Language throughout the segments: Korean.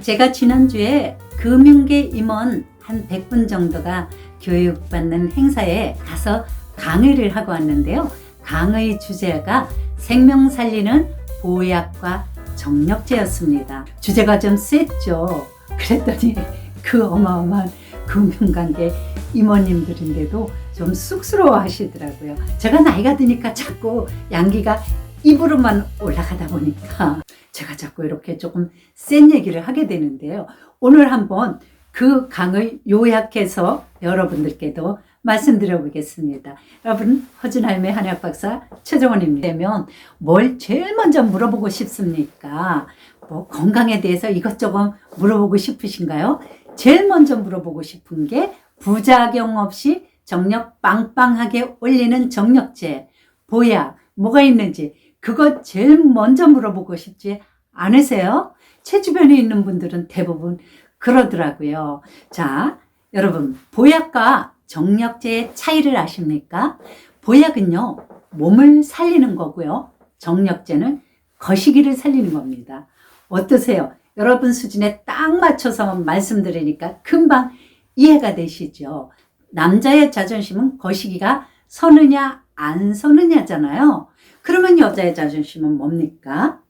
제가 지난주에 금융계 임원 한 100분 정도가 교육받는 행사에 가서 강의를 하고 왔는데요. 강의 주제가 생명 살리는 보약과 정력제였습니다. 주제가 좀 셌죠. 그랬더니 그 어마어마한 금융관계 임원님들인데도 좀 쑥스러워 하시더라고요. 제가 나이가 드니까 자꾸 양기가 입으로만 올라가다 보니까 제가 자꾸 이렇게 조금 센 얘기를 하게 되는데요. 오늘 한번 그 강의 요약해서 여러분들께도 말씀드려 보겠습니다. 여러분, 허준할매 한약박사 최정원입니다. 되면 뭘 제일 먼저 물어보고 싶습니까? 뭐 건강에 대해서 이것저것 물어보고 싶으신가요? 제일 먼저 물어보고 싶은 게 부작용 없이 정력 빵빵하게 올리는 정력제, 보약, 뭐가 있는지 그거 제일 먼저 물어보고 싶지 않으세요? 제 주변에 있는 분들은 대부분 그러더라고요. 자, 여러분, 보약과 정력제의 차이를 아십니까? 보약은요, 몸을 살리는 거고요. 정력제는 거시기를 살리는 겁니다. 어떠세요? 여러분 수준에 딱 맞춰서 말씀드리니까 금방 이해가 되시죠? 남자의 자존심은 거시기가 서느냐 안 서느냐잖아요. 그러면 여자의 자존심은 뭡니까?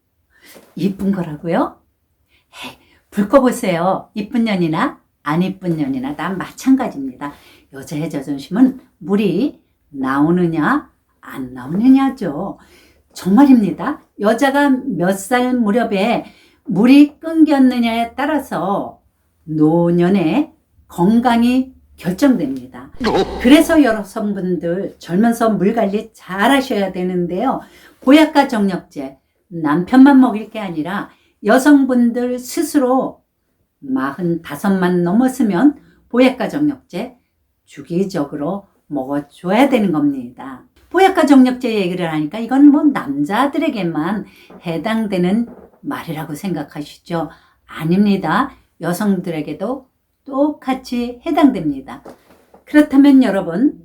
이쁜 거라고요? 헤이, 불 꺼보세요. 이쁜 년이나 안 이쁜 년이나 다 마찬가지입니다. 여자의 자존심은 물이 나오느냐 안 나오느냐죠. 정말입니다. 여자가 몇 살 무렵에 물이 끊겼느냐에 따라서 노년의 건강이 결정됩니다. 그래서 여성분들 젊어서 물 관리 잘 하셔야 되는데요. 보약과 정력제, 남편만 먹일 게 아니라 여성분들 스스로 45만 넘었으면 보약과 정력제 주기적으로 먹어줘야 되는 겁니다. 보약과 정력제 얘기를 하니까 이건 뭐 남자들에게만 해당되는 말이라고 생각하시죠? 아닙니다. 여성들에게도 똑같이 해당됩니다. 그렇다면 여러분,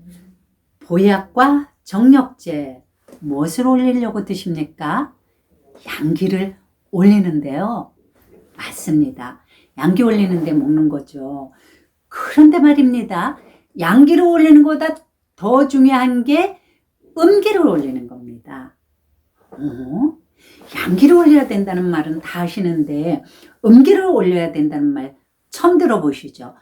보약과 정력제 무엇을 올리려고 드십니까? 양기를 올리는데요. 맞습니다. 양기 올리는데 먹는 거죠. 그런데 말입니다. 양기를 올리는 것보다 더 중요한 게 음기를 올리는 겁니다. 양기를 올려야 된다는 말은 다 아시는데 음기를 올려야 된다는 말 처음 들어보시죠?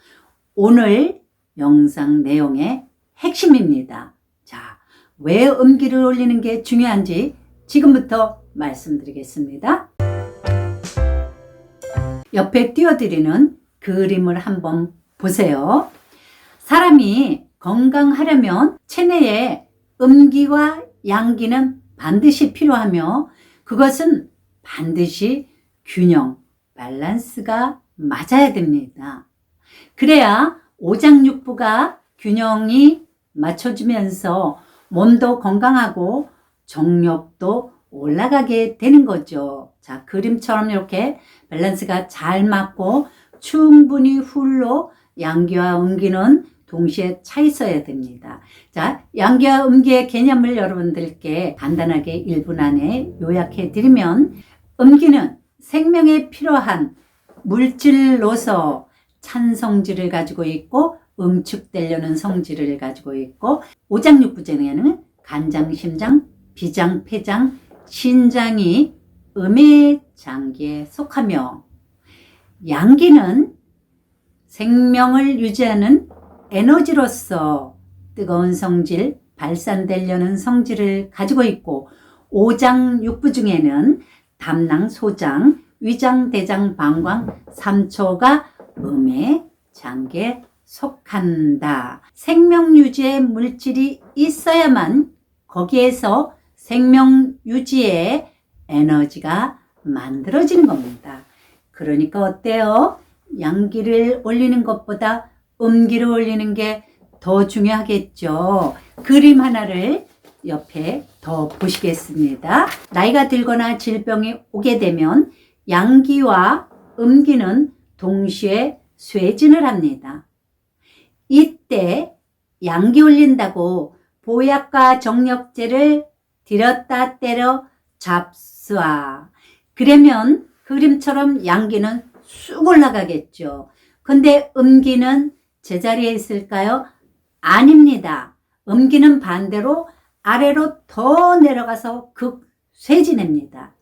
오늘 영상 내용의 핵심입니다. 자, 왜 음기를 올리는 게 중요한지 지금부터 말씀드리겠습니다. 옆에 띄워드리는 그림을 한번 보세요. 사람이 건강하려면 체내에 음기와 양기는 반드시 필요하며 그것은 반드시 균형, 밸런스가 맞아야 됩니다. 그래야 오장육부가 균형이 맞춰주면서 몸도 건강하고 정력도 올라가게 되는 거죠. 자, 그림처럼 이렇게 밸런스가 잘 맞고 충분히 훌로 양기와 음기는 동시에 차 있어야 됩니다. 자, 양기와 음기의 개념을 여러분들께 간단하게 1분 안에 요약해 드리면 음기는 생명에 필요한 물질로서 찬 성질을 가지고 있고 응축되려는 성질을 가지고 있고 오장육부 중에는 간장, 심장, 비장, 폐장, 신장이 음의 장기에 속하며 양기는 생명을 유지하는 에너지로서 뜨거운 성질, 발산되려는 성질을 가지고 있고 오장육부 중에는 담낭, 소장, 위장, 대장, 방광, 삼초가 음의 장기에 속한다. 생명 유지의 물질이 있어야만 거기에서 생명 유지의 에너지가 만들어지는 겁니다. 그러니까 어때요? 양기를 올리는 것보다 음기를 올리는 게 더 중요하겠죠. 그림 하나를 옆에 더 보시겠습니다. 나이가 들거나 질병이 오게 되면 양기와 음기는 동시에 쇠진을 합니다. 이때 양기 올린다고 보약과 정력제를 들였다 때려 잡수아. 그러면 그림처럼 양기는 쑥 올라가겠죠. 근데 음기는 제자리에 있을까요? 아닙니다. 음기는 반대로 아래로 더 내려가서 극쇠진해입니다.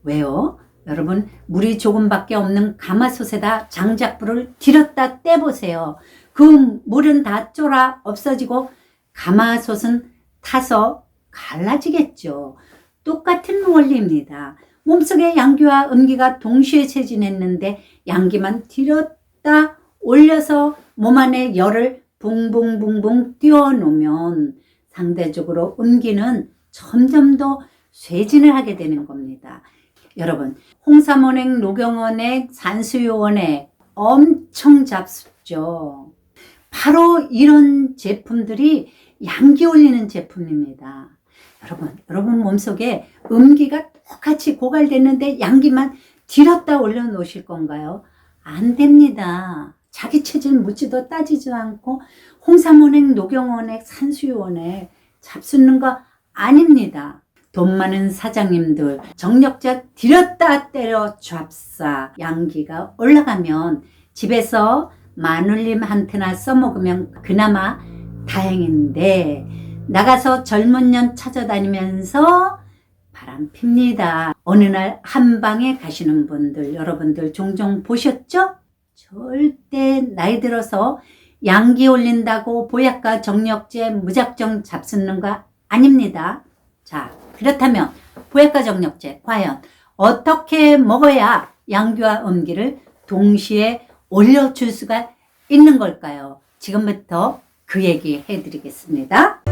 왜요? 여러분, 물이 조금밖에 없는 가마솥에다 장작불을 들였다 떼보세요. 그 물은 다 쫄아 없어지고 가마솥은 타서 갈라지겠죠. 똑같은 원리입니다. 몸속에 양기와 음기가 동시에 체진했는데 양기만 들였다 올려서 몸 안에 열을 붕붕붕붕 띄워놓으면 상대적으로 음기는 점점 더 쇠진을 하게 되는 겁니다. 여러분, 홍삼원액, 녹용원액, 산수유원액 엄청 잡수죠. 바로 이런 제품들이 양기 올리는 제품입니다. 여러분 몸속에 음기가 똑같이 고갈됐는데 양기만 들였다 올려놓으실 건가요? 안 됩니다. 자기 체질 묻지도 따지지도 않고 홍삼원액, 녹용원액, 산수유원액 잡수는 거 아닙니다. 돈 많은 사장님들 정력자 들였다 때려 잡사 양기가 올라가면 집에서 마눌님 한테나 써먹으면 그나마 다행인데 나가서 젊은 년 찾아다니면서 바람 핍니다. 어느 날 한방에 가시는 분들 여러분들 종종 보셨죠? 절대 나이 들어서 양기 올린다고 보약과 정력제 무작정 잡수는 거 아닙니다. 자, 그렇다면 보약과 정력제 과연 어떻게 먹어야 양기와 음기를 동시에 올려줄 수가 있는 걸까요? 지금부터 그 얘기 해드리겠습니다.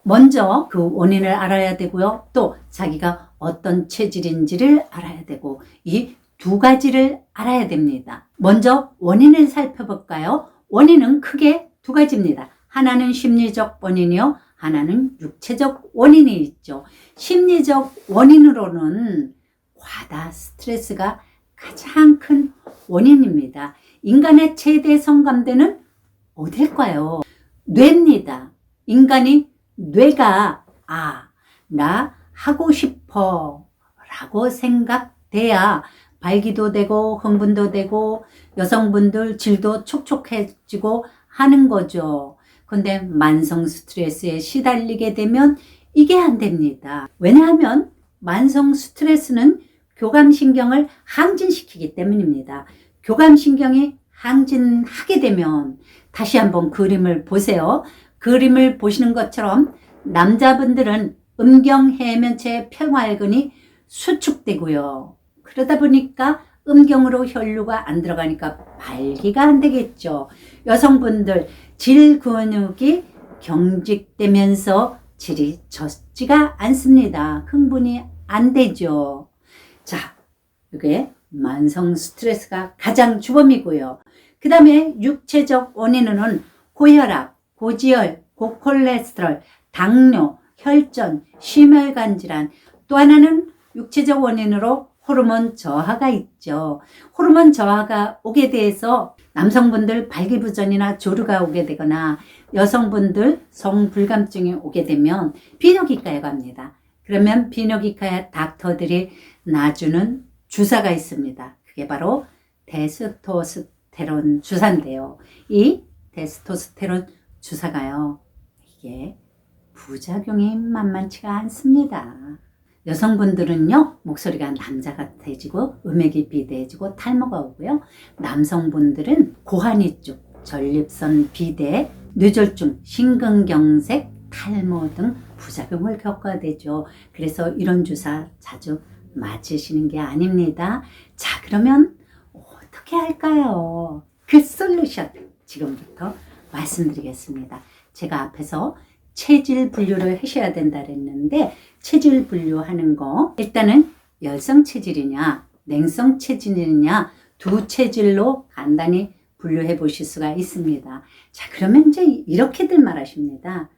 먼저 그 원인을 알아야 되고요. 또 자기가 어떤 체질인지를 알아야 되고 이 두 가지를 알아야 됩니다. 먼저 원인을 살펴볼까요? 원인은 크게 두 가지입니다. 하나는 심리적 원인이요. 하나는 육체적 원인이 있죠. 심리적 원인으로는 과다 스트레스가 가장 큰 원인입니다. 인간의 최대 성감대는 어딜까요? 뇌입니다. 인간이 뇌가 나 하고 싶어 라고 생각돼야 발기도 되고 흥분도 되고 여성분들 질도 촉촉해지고 하는 거죠. 근데 만성 스트레스에 시달리게 되면 이게 안 됩니다. 왜냐하면 만성 스트레스는 교감신경을 항진시키기 때문입니다. 교감신경이 항진하게 되면 다시 한번 그림을 보세요. 그림을 보시는 것처럼 남자분들은 음경해면체 평활근이 수축되고요. 그러다 보니까 음경으로 혈류가 안 들어가니까 발기가 안 되겠죠. 여성분들 질 근육이 경직되면서 질이 젖지가 않습니다. 흥분이 안 되죠. 자, 이게 만성 스트레스가 가장 주범이고요. 그 다음에 육체적 원인은 고혈압, 고지혈, 고콜레스테롤, 당뇨, 혈전, 심혈관 질환, 또 하나는 육체적 원인으로 호르몬 저하가 있죠. 호르몬 저하가 오게 돼서 남성분들 발기부전이나 조류가 오게 되거나 여성분들 성불감증이 오게 되면 비뇨기과에 갑니다. 그러면 비뇨기과의 닥터들이 놔주는 주사가 있습니다. 그게 바로 테스토스테론 주사인데요. 이 테스토스테론 주사가요, 이게 부작용이 만만치가 않습니다. 여성분들은요, 목소리가 남자 같아지고 음액이 비대해지고 탈모가 오고요. 남성분들은 고환이 쪽, 전립선 비대, 뇌졸중, 심근경색, 탈모 등 부작용을 겪어야 되죠. 그래서 이런 주사 자주 맞으시는 게 아닙니다. 자, 그러면 어떻게 할까요? 그 솔루션 지금부터 말씀드리겠습니다. 제가 앞에서 체질 분류를 하셔야 된다 그랬는데 체질 분류하는 거 일단은 열성 체질이냐 냉성 체질이냐 두 체질로 간단히 분류해 보실 수가 있습니다. 자, 그러면 이제 이렇게들 말하십니다.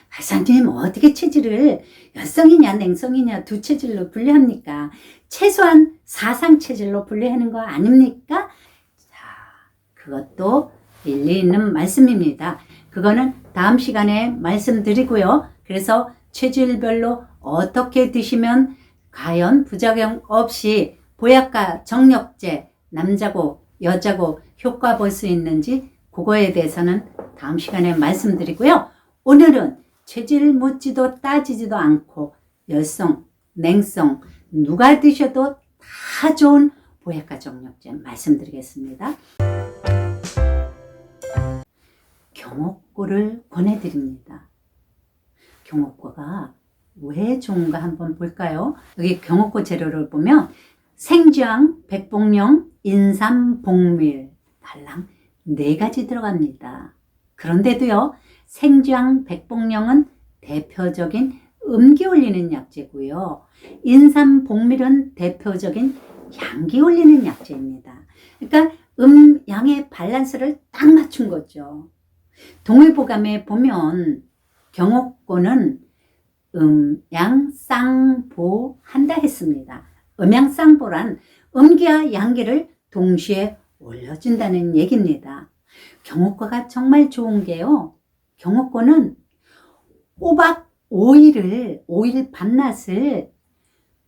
박사님, 어떻게 체질을 열성이냐 냉성이냐 두 체질로 분류합니까? 최소한 사상 체질로 분류하는 거 아닙니까? 자, 그것도 일리 있는 말씀입니다. 그거는 다음 시간에 말씀드리고요. 그래서 체질별로 어떻게 드시면 과연 부작용 없이 보약과 정력제 남자고 여자고 효과 볼 수 있는지 그거에 대해서는 다음 시간에 말씀드리고요. 오늘은 체질 묻지도 따지지도 않고 열성, 냉성 누가 드셔도 다 좋은 보약과 정력제 말씀드리겠습니다. 경옥고를 권해드립니다. 경옥고가 왜 좋은가 한번 볼까요? 여기 경옥고 재료를 보면 생쥐앙, 백봉령, 인삼, 복밀, 달랑 4가지 들어갑니다. 그런데도요, 생쥐앙, 백봉령은 대표적인 음기 올리는 약재고요. 인삼, 복밀은 대표적인 양기 올리는 약재입니다. 그러니까 양의 밸런스를 딱 맞춘 거죠. 동의보감에 보면 경옥고는 음양쌍보한다 했습니다. 음양쌍보란 음기와 양기를 동시에 올려준다는 얘기입니다. 경옥고가 정말 좋은 게요. 경옥고는 오박 오일 밤낮을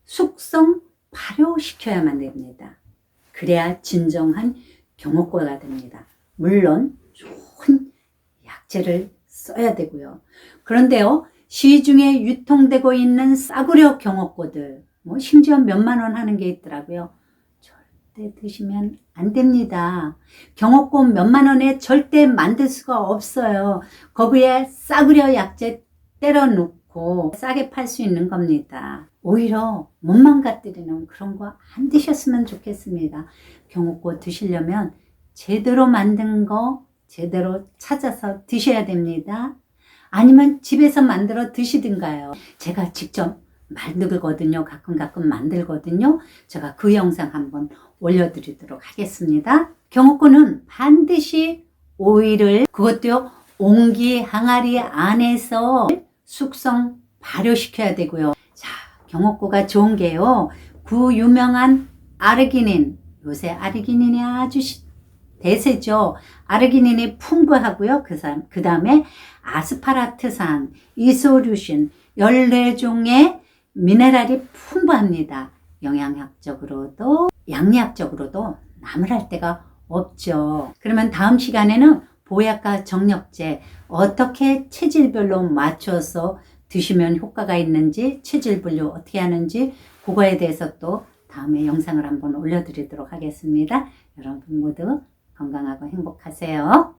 숙성 발효시켜야만 됩니다. 그래야 진정한 경옥고가 됩니다. 물론 좋은 약재를 써야 되고요. 그런데요, 시중에 유통되고 있는 싸구려 경옥고들, 심지어 몇만 원 하는 게 있더라고요. 절대 드시면 안 됩니다. 경옥고 몇만 원에 절대 만들 수가 없어요. 거기에 싸구려 약재 때려 넣고 싸게 팔 수 있는 겁니다. 오히려 몸만 갖들이는 그런 거 안 드셨으면 좋겠습니다. 경옥고 드시려면 제대로 만든 거 제대로 찾아서 드셔야 됩니다. 아니면 집에서 만들어 드시든가요. 제가 직접 만들거든요. 가끔 만들거든요. 제가 그 영상 한번 올려드리도록 하겠습니다. 경옥고는 반드시 오일을, 그것도요, 옹기 항아리 안에서 숙성 발효시켜야 되고요. 자, 경옥고가 좋은 게요, 그 유명한 아르기닌, 요새 아르기닌이 아주 대세죠. 아르기닌이 풍부하고요. 그 다음에 아스파라트산, 이소류신 14종의 미네랄이 풍부합니다. 영양학적으로도 양리학적으로도 나무랄 데가 없죠. 그러면 다음 시간에는 보약과 정력제 어떻게 체질별로 맞춰서 드시면 효과가 있는지, 체질 분류 어떻게 하는지 그거에 대해서 또 다음에 영상을 한번 올려드리도록 하겠습니다. 여러분 모두 건강하고 행복하세요.